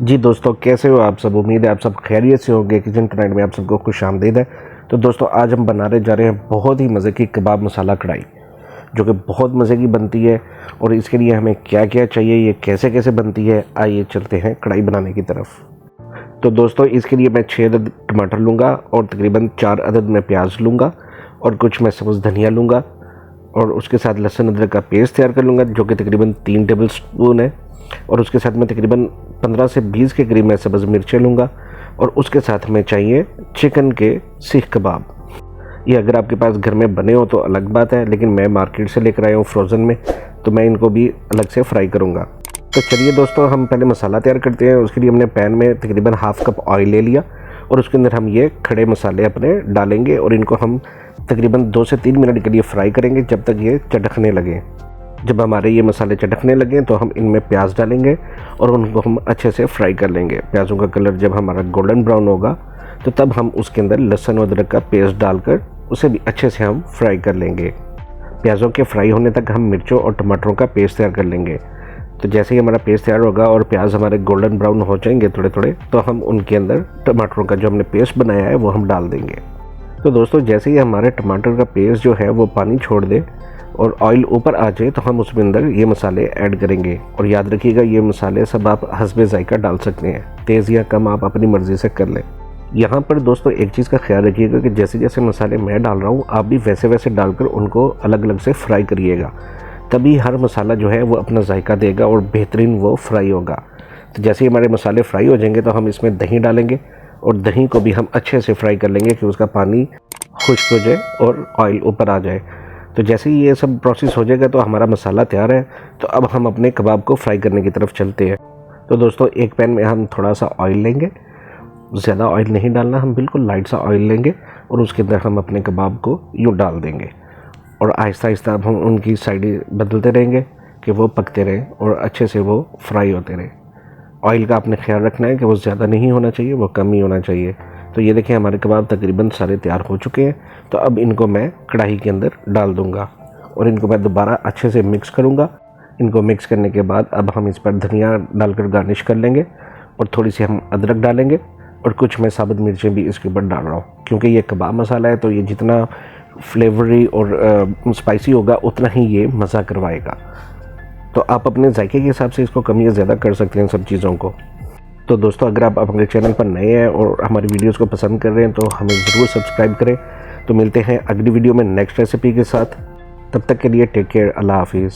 जी दोस्तों, कैसे हो आप सब। उम्मीद है आप सब खैरियत से होंगे। किचन टुनाइट में आप सबको खुशामदीद है। तो दोस्तों, आज हम बनाने जा रहे हैं बहुत ही मज़े की कबाब मसाला कढ़ाई, जो कि बहुत मज़े की बनती है। और इसके लिए हमें क्या क्या चाहिए, ये कैसे कैसे बनती है, आइए चलते हैं कढ़ाई बनाने की तरफ। तो दोस्तों, इसके लिए मैं 6 अदद टमाटर लूँगा और तकरीबन 4 अदद मैं प्याज लूँगा और कुछ मैं सब्ज़ धनिया लूँगा और उसके साथ लहसुन अदरक का पेस्ट तैयार कर लूँगा, जो कि तकरीबन 3 टेबल स्पून है। और उसके साथ मैं तकरीबन 15 से 20 के करीब मैं सब्ज़ मिर्चें लूँगा और उसके साथ हमें चाहिए चिकन के सीख कबाब। ये अगर आपके पास घर में बने हो तो अलग बात है, लेकिन मैं मार्केट से लेकर आया हूँ फ्रोज़न में, तो मैं इनको भी अलग से फ्राई करूँगा। तो चलिए दोस्तों, हम पहले मसाला तैयार करते हैं। उसके लिए हमने पैन में तकरीबन हाफ़ कप ऑयल ले लिया और उसके अंदर हम ये खड़े मसाले अपने डालेंगे और इनको हम तकरीबन 2 से 3 मिनट के लिए फ्राई करेंगे, जब तक ये चटकने लगें। जब हमारे ये मसाले चटकने लगें तो हम इनमें प्याज डालेंगे और उनको हम अच्छे से फ्राई कर लेंगे। प्याज़ों का कलर जब हमारा गोल्डन ब्राउन होगा तो तब हम उसके अंदर लहसुन और अदरक का पेस्ट डालकर उसे भी अच्छे से हम फ्राई कर लेंगे। प्याज़ों के फ्राई होने तक हम मिर्चों और टमाटरों का पेस्ट तैयार कर लेंगे। तो जैसे ही हमारा पेस्ट तैयार होगा और प्याज हमारे गोल्डन ब्राउन हो जाएंगे थोड़े थोड़े, तो हम उनके अंदर टमाटरों का जो हमने पेस्ट बनाया है वो हम डाल देंगे। तो दोस्तों, जैसे ही हमारे टमाटर का पेस्ट जो है वो पानी छोड़ दे और ऑयल ऊपर आ जाए तो हम उसमें अंदर ये मसाले ऐड करेंगे। और याद रखिएगा, ये मसाले सब आप हस्बे जायका डाल सकते हैं, तेज़ या कम आप अपनी मर्ज़ी से कर लें। यहाँ पर दोस्तों एक चीज़ का ख्याल रखिएगा कि जैसे जैसे मसाले मैं डाल रहा हूँ, आप भी वैसे वैसे डालकर उनको अलग अलग से फ्राई करिएगा, तभी हर मसाला जो है वो अपना जायका देगा और बेहतरीन वो फ्राई होगा। तो जैसे ही हमारे मसाले फ्राई हो जाएंगे तो हम इसमें दही डालेंगे और दही को भी हम अच्छे से फ्राई कर लेंगे कि उसका पानी खुश्क हो जाए और ऑयल ऊपर आ जाए। तो जैसे ही ये सब प्रोसेस हो जाएगा तो हमारा मसाला तैयार है। तो अब हम अपने कबाब को फ्राई करने की तरफ चलते हैं। तो दोस्तों, एक पैन में हम थोड़ा सा ऑयल लेंगे, ज़्यादा ऑयल नहीं डालना, हम बिल्कुल लाइट सा ऑयल लेंगे और उसके अंदर हम अपने कबाब को यूँ डाल देंगे और आहिस्ता आहिस्ता अब हम उनकी साइडें बदलते रहेंगे कि वो पकते रहें और अच्छे से वो फ्राई होते रहें। ऑयल का आपने ख्याल रखना है कि वो ज़्यादा नहीं होना चाहिए, वो कम ही होना चाहिए। तो ये देखिए, हमारे कबाब तकरीबन सारे तैयार हो चुके हैं। तो अब इनको मैं कढ़ाई के अंदर डाल दूंगा और इनको मैं दोबारा अच्छे से मिक्स करूंगा। इनको मिक्स करने के बाद अब हम इस पर धनिया डालकर गार्निश कर लेंगे और थोड़ी सी हम अदरक डालेंगे और कुछ मैं साबुत मिर्चें भी इसके ऊपर डाल रहा हूँ, क्योंकि ये कबाब मसाला है तो ये जितना फ्लेवरी और स्पाइसी होगा उतना ही ये मज़ा करवाएगा। तो आप अपने जायके के हिसाब से इसको कम या ज़्यादा कर सकते हैं सब चीज़ों को। तो दोस्तों, अगर आप हमारे चैनल पर नए हैं और हमारी वीडियोस को पसंद कर रहे हैं तो हमें ज़रूर सब्सक्राइब करें। तो मिलते हैं अगली वीडियो में नेक्स्ट रेसिपी के साथ। तब तक के लिए टेक केयर, अल्लाह हाफिज़।